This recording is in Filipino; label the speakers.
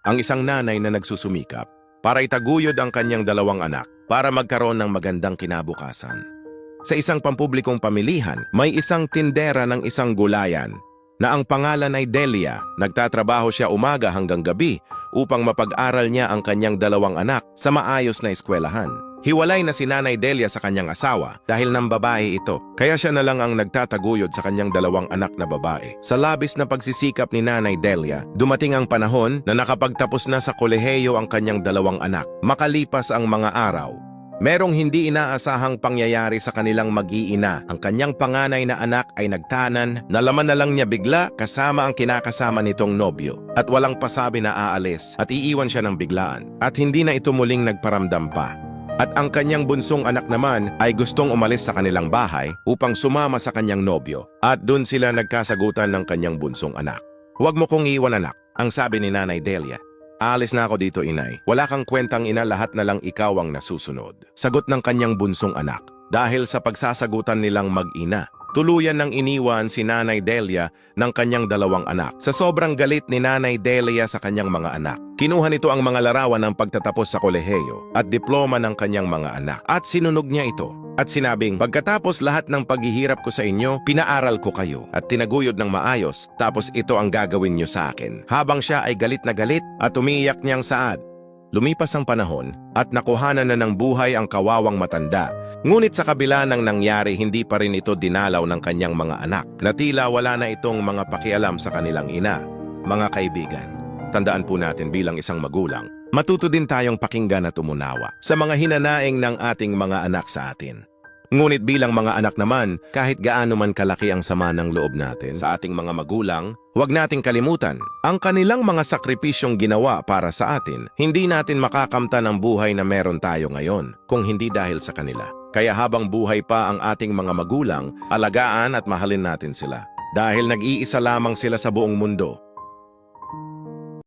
Speaker 1: ang isang nanay na nagsusumikap para itaguyod ang kanyang dalawang anak para magkaroon ng magandang kinabukasan. Sa isang pampublikong pamilihan, may isang tindera ng isang gulayan na ang pangalan ay Delia. Nagtatrabaho siya umaga hanggang gabi upang mapag-aral niya ang kanyang dalawang anak sa maayos na eskwelahan. Hiwalay na si Nanay Delia sa kanyang asawa dahil ng babae ito, kaya siya na lang ang nagtataguyod sa kanyang dalawang anak na babae. Sa labis na pagsisikap ni Nanay Delia, dumating ang panahon na nakapagtapos na sa kolehiyo ang kanyang dalawang anak. Makalipas ang mga araw, merong hindi inaasahang pangyayari sa kanilang mag-iina. Ang kanyang panganay na anak ay nagtanan, nalaman na lang niya bigla kasama ang kinakasama nitong nobyo at walang pasabi na aalis at iiwan siya ng biglaan at hindi na ito muling nagparamdam pa. At ang kanyang bunsong anak naman ay gustong umalis sa kanilang bahay upang sumama sa kanyang nobyo at doon sila nagkasagutan ng kanyang bunsong anak. "Huwag mo kong iiwan, anak," ang sabi ni Nanay Delia. "Aalis na ako dito, inay. Wala kang kwentang ina, lahat na lang ikaw ang nasusunod." Sagot ng kanyang bunsong anak. Dahil sa pagsasagutan nilang mag-ina, tuluyan nang iniwan si Nanay Delia ng kanyang dalawang anak. Sa sobrang galit ni Nanay Delia sa kanyang mga anak, kinuha nito ang mga larawan ng pagtatapos sa kolehiyo at diploma ng kanyang mga anak at sinunog niya ito. At sinabing, "Pagkatapos lahat ng paghihirap ko sa inyo, pinaaral ko kayo at tinaguyod ng maayos, tapos ito ang gagawin niyo sa akin." Habang siya ay galit na galit at umiiyak niyang saad. Lumipas ang panahon at nakuhanan na ng buhay ang kawawang matanda. Ngunit sa kabila ng nangyari, hindi pa rin ito dinalaw ng kanyang mga anak na tila wala na itong mga pakialam sa kanilang ina. Mga kaibigan, tandaan po natin bilang isang magulang, matuto din tayong pakinggan at umunawa sa mga hinanaing ng ating mga anak sa atin. Ngunit bilang mga anak naman, kahit gaano man kalaki ang sama ng loob natin sa ating mga magulang, huwag nating kalimutan ang kanilang mga sakripisyong ginawa para sa atin. Hindi natin makakamtan ang buhay na meron tayo ngayon kung hindi dahil sa kanila. Kaya habang buhay pa ang ating mga magulang, alagaan at mahalin natin sila. Dahil nag-iisa lamang sila sa buong mundo